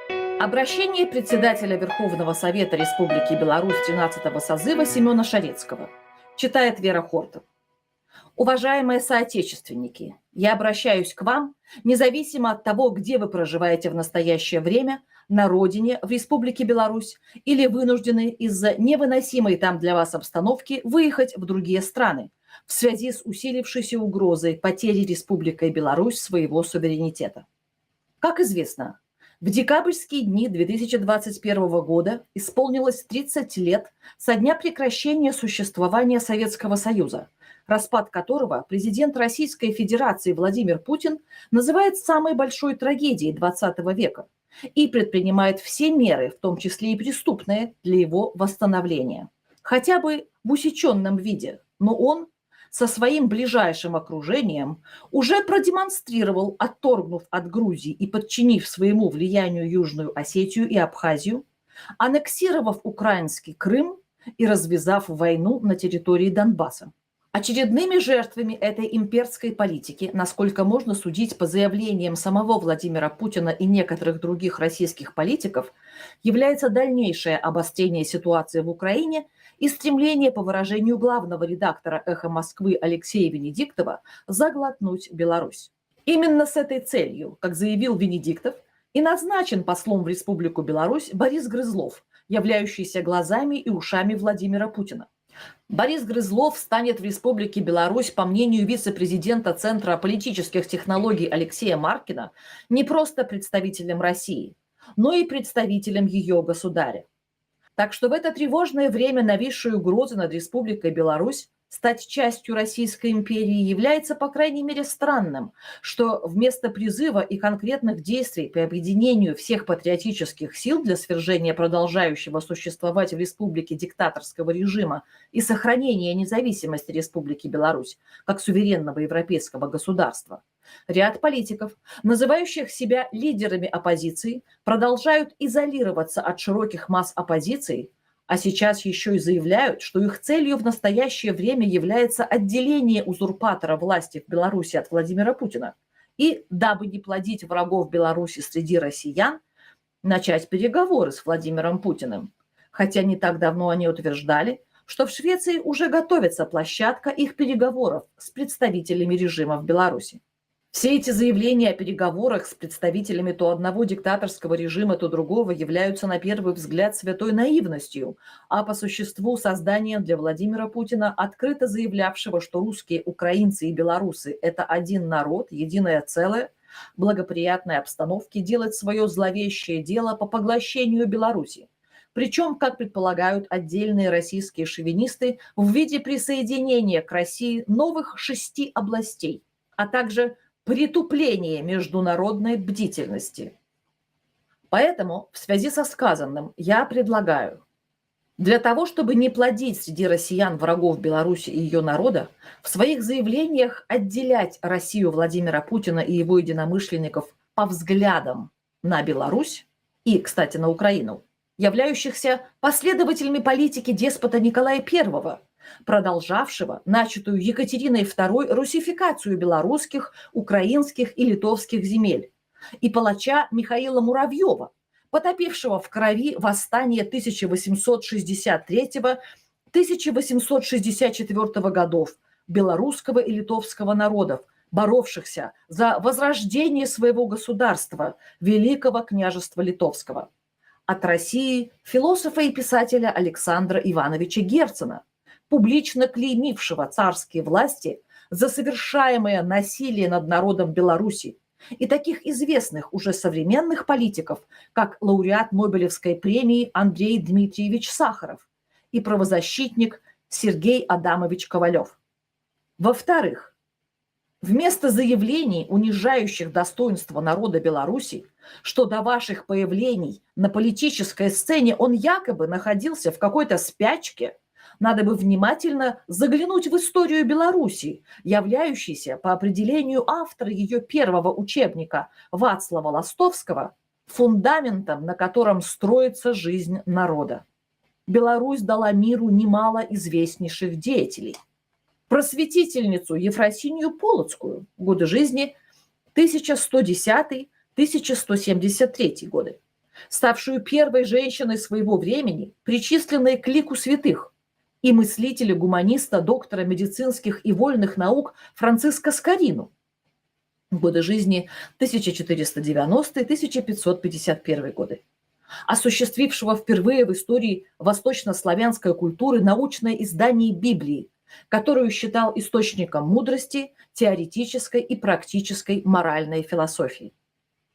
Обращение председателя Верховного Совета Республики Беларусь 13-го созыва Семена Шарецкого. Читает Вера Хортов. Уважаемые соотечественники, я обращаюсь к вам, независимо от того, где вы проживаете в настоящее время, на родине, в Республике Беларусь, или вынуждены из-за невыносимой там для вас обстановки выехать в другие страны в связи с усилившейся угрозой потери Республикой Беларусь своего суверенитета. Как известно, в декабрьские дни 2021 года исполнилось 30 лет со дня прекращения существования Советского Союза, распад которого президент Российской Федерации Владимир Путин называет самой большой трагедией XX века и предпринимает все меры, в том числе и преступные, для его восстановления. Хотя бы в усеченном виде, но он со своим ближайшим окружением уже продемонстрировал, отторгнув от Грузии и подчинив своему влиянию Южную Осетию и Абхазию, аннексировав украинский Крым и развязав войну на территории Донбасса. Очередными жертвами этой имперской политики, насколько можно судить по заявлениям самого Владимира Путина и некоторых других российских политиков, является дальнейшее обострение ситуации в Украине и стремление, по выражению главного редактора «Эхо Москвы» Алексея Венедиктова, заглотнуть Беларусь. Именно с этой целью, как заявил Венедиктов, и назначен послом в Республику Беларусь Борис Грызлов, являющийся глазами и ушами Владимира Путина. Борис Грызлов станет в Республике Беларусь, по мнению вице-президента Центра политических технологий Алексея Маркина, не просто представителем России, но и представителем ее государя. Так что в это тревожное время нависшей угрозы над Республикой Беларусь стать частью Российской империи является, по крайней мере, странным, что вместо призыва и конкретных действий по объединению всех патриотических сил для свержения продолжающего существовать в республике диктаторского режима и сохранения независимости Республики Беларусь как суверенного европейского государства, ряд политиков, называющих себя лидерами оппозиции, продолжают изолироваться от широких масс оппозиции, а сейчас еще и заявляют, что их целью в настоящее время является отделение узурпатора власти в Беларуси от Владимира Путина. И, дабы не плодить врагов Беларуси среди россиян, начать переговоры с Владимиром Путиным. Хотя не так давно они утверждали, что в Швеции уже готовится площадка их переговоров с представителями режима в Беларуси. Все эти заявления о переговорах с представителями то одного диктаторского режима, то другого являются на первый взгляд святой наивностью, а по существу созданием для Владимира Путина, открыто заявлявшего, что русские, украинцы и белорусы – это один народ, единое целое, в благоприятной обстановке делать свое зловещее дело по поглощению Беларуси. Причем, как предполагают отдельные российские шовинисты, в виде присоединения к России новых 6 областей, а также притупление международной бдительности. Поэтому в связи со сказанным я предлагаю, для того, чтобы не плодить среди россиян врагов Беларуси и ее народа, в своих заявлениях отделять Россию Владимира Путина и его единомышленников по взглядам на Беларусь и, кстати, на Украину, являющихся последователями политики деспота Николая I, продолжавшего начатую Екатериной II русификацию белорусских, украинских и литовских земель, и палача Михаила Муравьева, потопившего в крови восстание 1863-1864 годов белорусского и литовского народов, боровшихся за возрождение своего государства, Великого княжества Литовского. От России философа и писателя Александра Ивановича Герцена, публично клеймившего царские власти за совершаемое насилие над народом Беларуси, и таких известных уже современных политиков, как лауреат Нобелевской премии Андрей Дмитриевич Сахаров и правозащитник Сергей Адамович Ковалев. Во-вторых, вместо заявлений, унижающих достоинство народа Беларуси, что до ваших появлений на политической сцене он якобы находился в какой-то спячке, надо бы внимательно заглянуть в историю Беларуси, являющейся по определению автора ее первого учебника Вацлава Ластовского фундаментом, на котором строится жизнь народа. Беларусь дала миру немало известнейших деятелей. Просветительницу Ефросинью Полоцкую, годы жизни 1110-1173 годы, ставшую первой женщиной своего времени, причисленной к лику святых, и мыслителя-гуманиста, доктора медицинских и вольных наук Франциска Скорину. Годы жизни 1490-1551 годы, осуществившего впервые в истории восточнославянской культуры научное издание Библии, которую считал источником мудрости, теоретической и практической моральной философии.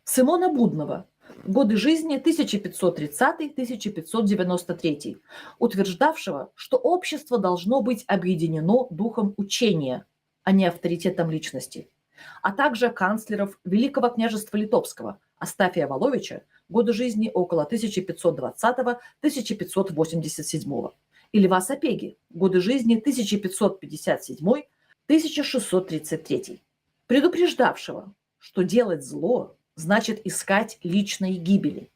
Симона Будного. Годы жизни 1530-1593, утверждавшего, что общество должно быть объединено духом учения, а не авторитетом личности, а также канцлеров Великого княжества Литовского Астафия Воловича, годы жизни около 1520-1587, и Льва Сапеги, годы жизни 1557-1633, предупреждавшего, что делать зло значит искать личной гибели.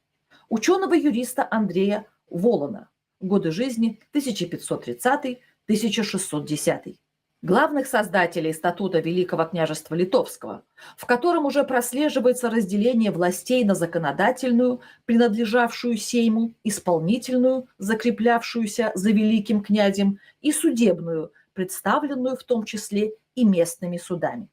Ученого-юриста Андрея Волана, годы жизни 1530-1610. Главных создателей статута Великого княжества Литовского, в котором уже прослеживается разделение властей на законодательную, принадлежавшую Сейму, исполнительную, закреплявшуюся за великим князем, и судебную, представленную в том числе и местными судами.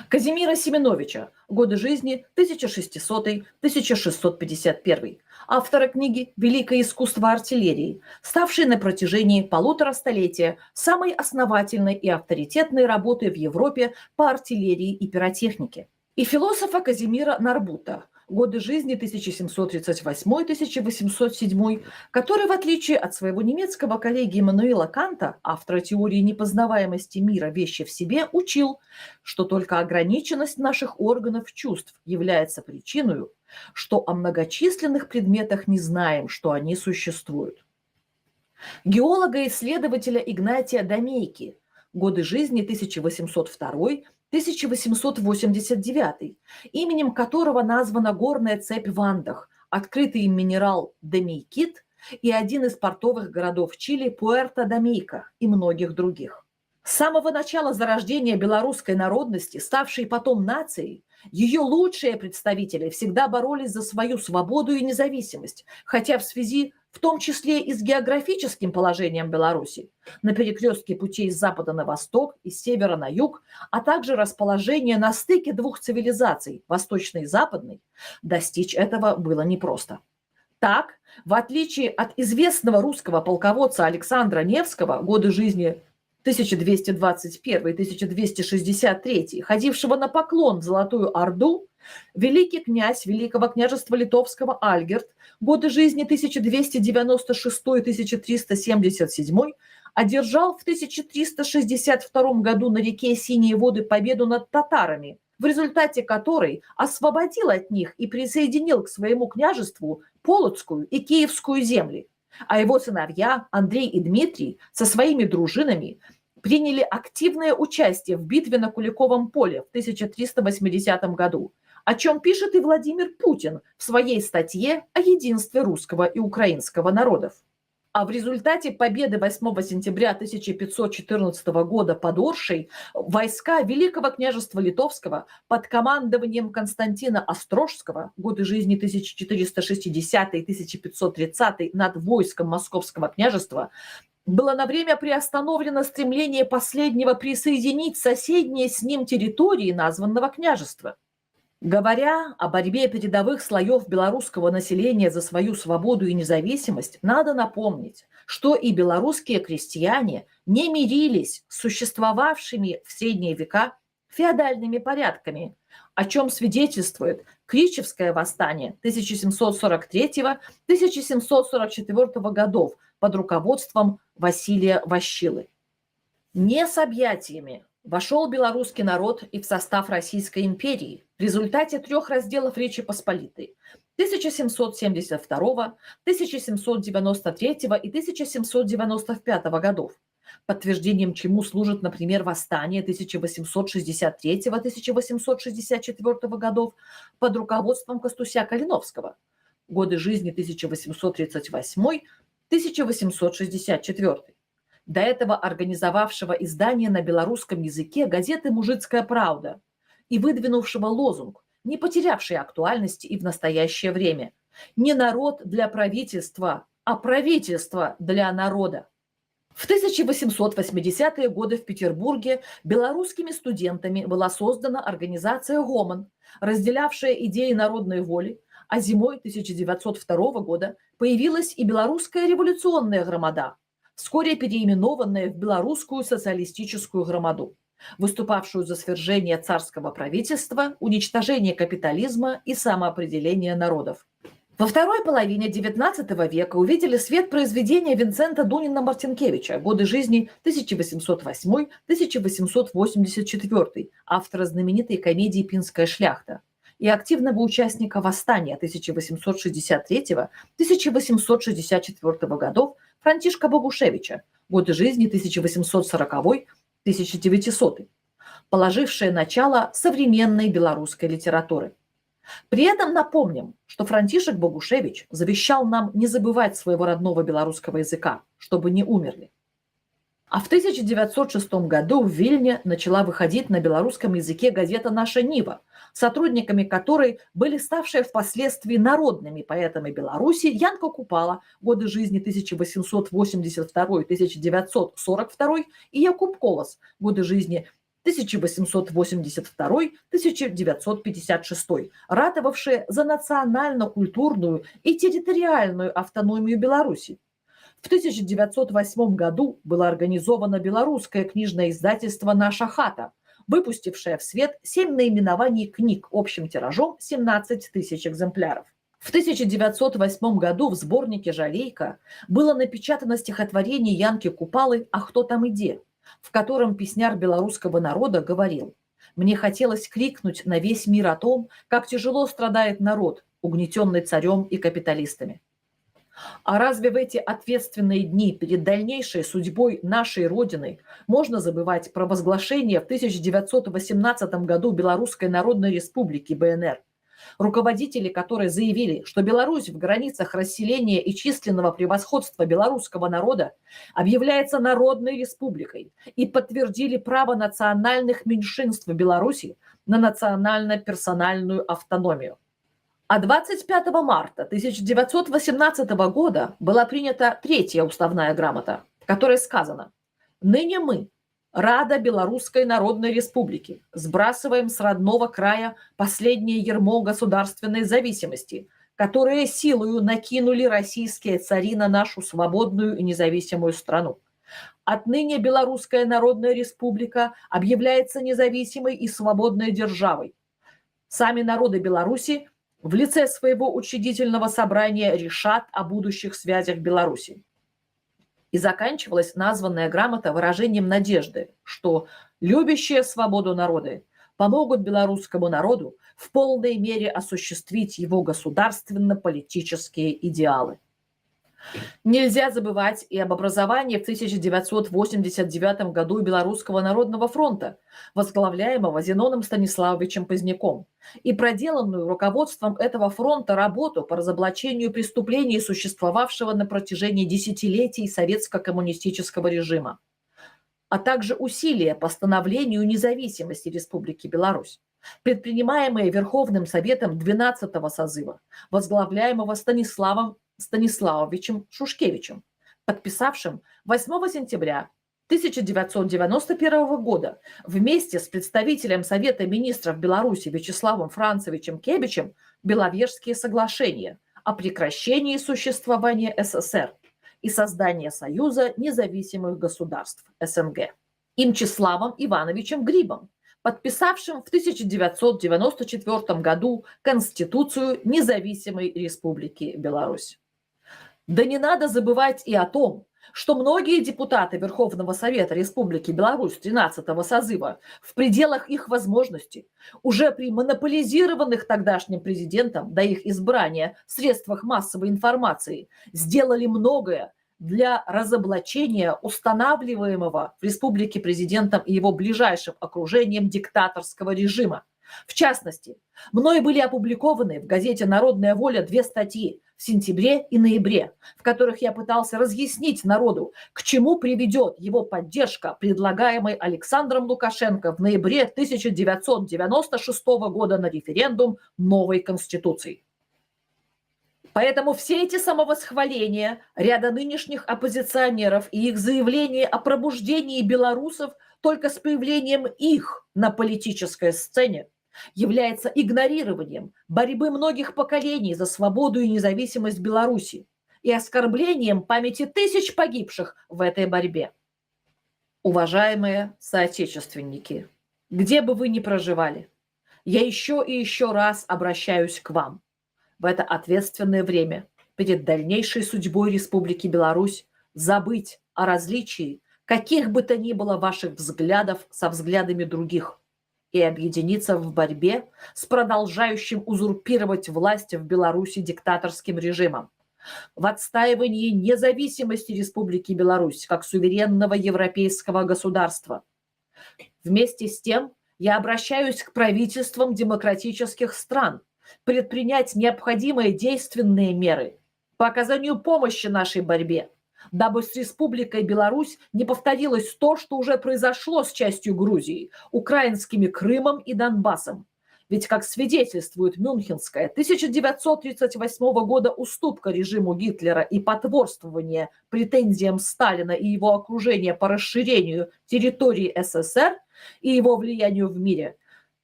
Казимира Семеновича, годы жизни 1600-1651, автора книги «Великое искусство артиллерии», ставшей на протяжении 1,5 столетия самой основательной и авторитетной работой в Европе по артиллерии и пиротехнике. И философа Казимира Нарбута, годы жизни 1738-1807, который, в отличие от своего немецкого коллеги Иммануила Канта, автора теории непознаваемости мира вещи в себе, учил, что только ограниченность наших органов чувств является причиной, что о многочисленных предметах не знаем, что они существуют. Геолога-исследователя Игнатия Домейки, годы жизни 1802-1889, именем которого названа горная цепь в Андах, открытый им минерал Домейкит и один из портовых городов Чили Пуэрто-Домейко и многих других. С самого начала зарождения белорусской народности, ставшей потом нацией, ее лучшие представители всегда боролись за свою свободу и независимость, хотя в связи в том числе и с географическим положением Беларуси, на перекрестке путей с запада на восток и с севера на юг, а также расположение на стыке двух цивилизаций, восточной и западной, достичь этого было непросто. Так, в отличие от известного русского полководца Александра Невского, годы жизни 1221-1263, ходившего на поклон в Золотую Орду, великий князь Великого княжества Литовского Альгерт, годы жизни 1296-1377, одержал в 1362 году на реке Синие воды победу над татарами, в результате которой освободил от них и присоединил к своему княжеству Полоцкую и Киевскую земли. А его сыновья Андрей и Дмитрий со своими дружинами приняли активное участие в битве на Куликовом поле в 1380 году, о чем пишет и Владимир Путин в своей статье о единстве русского и украинского народов. А в результате победы 8 сентября 1514 года под Оршей войска Великого княжества Литовского под командованием Константина Острожского, годы жизни 1460-1530, над войском Московского княжества, было на время приостановлено стремление последнего присоединить соседние с ним территории названного княжества. Говоря о борьбе передовых слоев белорусского населения за свою свободу и независимость, надо напомнить, что и белорусские крестьяне не мирились с существовавшими в средние века феодальными порядками, о чем свидетельствует Кричевское восстание 1743-1744 годов под руководством Василия Ващилы. Не с объятиями вошел белорусский народ и в состав Российской империи в результате 3 разделов Речи Посполитой 1772, 1793 и 1795 годов, подтверждением чему служит, например, восстание 1863-1864 годов под руководством Костуся Калиновского, годы жизни 1868-1864. До этого организовавшего издание на белорусском языке газеты «Мужицкая правда» и выдвинувшего лозунг, не потерявший актуальности и в настоящее время: Не народ для правительства, а правительство для народа. В 1880-е годы в Петербурге белорусскими студентами была создана организация «Гомон», разделявшая идеи народной воли, а зимой 1902 года появилась и Белорусская революционная громада, вскоре переименованная в Белорусскую социалистическую громаду, выступавшую за свержение царского правительства, уничтожение капитализма и самоопределение народов. Во второй половине XIX века увидели свет произведения Винсента Дунина-Мартинкевича «Годы жизни 1808-1884», автора знаменитой комедии «Пинская шляхта», и активного участника восстания 1863-1864 годов Франтишка Богушевича «Годы жизни 1840-1900», положившее начало современной белорусской литературы. При этом напомним, что Франтишек Богушевич завещал нам не забывать своего родного белорусского языка, чтобы не умерли. А в 1906 году в Вильне начала выходить на белорусском языке газета «Наша Нива», сотрудниками которой были ставшие впоследствии народными поэтами Беларуси Янка Купала «Годы жизни 1882-1942» и Якуб Колос «Годы жизни 1882-1956, ратовавшие за национально-культурную и территориальную автономию Беларуси. В 1908 году было организовано белорусское книжное издательство «Наша хата», выпустившее в свет 7 наименований книг общим тиражом 17 тысяч экземпляров. В 1908 году в сборнике «Жалейка» было напечатано стихотворение Янки Купалы «А кто там иде?», в котором песняр белорусского народа говорил: «Мне хотелось крикнуть на весь мир о том, как тяжело страдает народ, угнетенный царем и капиталистами». А разве в эти ответственные дни перед дальнейшей судьбой нашей Родины можно забывать провозглашение в 1918 году Белорусской Народной Республики БНР, руководители которой заявили, что Беларусь в границах расселения и численного превосходства белорусского народа объявляется народной республикой, и подтвердили право национальных меньшинств в Беларуси на национально-персональную автономию. А 25 марта 1918 года была принята третья уставная грамота, в которой сказано: «Ныне мы, Рада Белорусской Народной Республики, сбрасываем с родного края последнее ярмо государственной зависимости, которое силою накинули российские цари на нашу свободную и независимую страну. Отныне Белорусская Народная Республика объявляется независимой и свободной державой. Сами народы Беларуси в лице своего учредительного собрания решат о будущих связях Беларуси». И заканчивалась названная грамота выражением надежды, что любящие свободу народы помогут белорусскому народу в полной мере осуществить его государственно-политические идеалы. Нельзя забывать и об образовании в 1989 году Белорусского народного фронта, возглавляемого Зеноном Станиславовичем Поздняком, и проделанную руководством этого фронта работу по разоблачению преступлений, существовавшего на протяжении десятилетий советско-коммунистического режима, а также усилия по становлению независимости Республики Беларусь, предпринимаемые Верховным Советом 12-го созыва, возглавляемого Станиславом Станиславовичем Шушкевичем, подписавшим 8 сентября 1991 года вместе с представителем Совета министров Беларуси Вячеславом Францевичем Кебичем Беловежские соглашения о прекращении существования СССР и создании Союза независимых государств СНГ, и Мчиславом Ивановичем Грибом, подписавшим в 1994 году Конституцию Независимой Республики Беларусь. Да не надо забывать и о том, что многие депутаты Верховного Совета Республики Беларусь 13-го созыва в пределах их возможностей, уже при монополизированных тогдашним президентом до их избрания средствах массовой информации, сделали многое для разоблачения устанавливаемого в республике президентом и его ближайшим окружением диктаторского режима. В частности, мной были опубликованы в газете «Народная воля» 2 статьи в сентябре и ноябре, в которых я пытался разъяснить народу, к чему приведет его поддержка, предлагаемой Александром Лукашенко в ноябре 1996 года на референдум новой Конституции. Поэтому все эти самовосхваления ряда нынешних оппозиционеров и их заявления о пробуждении белорусов только с появлением их на политической сцене является игнорированием борьбы многих поколений за свободу и независимость Беларуси и оскорблением памяти тысяч погибших в этой борьбе. Уважаемые соотечественники, где бы вы ни проживали, я еще и еще раз обращаюсь к вам. В это ответственное время перед дальнейшей судьбой Республики Беларусь забыть о различии каких бы то ни было ваших взглядов со взглядами других и объединиться в борьбе с продолжающим узурпировать власть в Беларуси диктаторским режимом, в отстаивании независимости Республики Беларусь как суверенного европейского государства. Вместе с тем я обращаюсь к правительствам демократических стран предпринять необходимые действенные меры по оказанию помощи нашей борьбе, дабы с Республикой Беларусь не повторилось то, что уже произошло с частью Грузии, украинскими Крымом и Донбассом. Ведь, как свидетельствует Мюнхенская 1938 года уступка режиму Гитлера и потворствование претензиям Сталина и его окружения по расширению территории СССР и его влиянию в мире,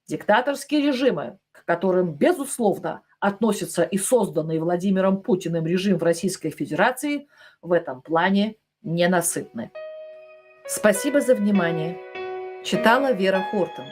диктаторские режимы, к которым, безусловно, относится и созданный Владимиром Путиным режим в Российской Федерации, в этом плане ненасытны. Спасибо за внимание. Читала Вера Хортон.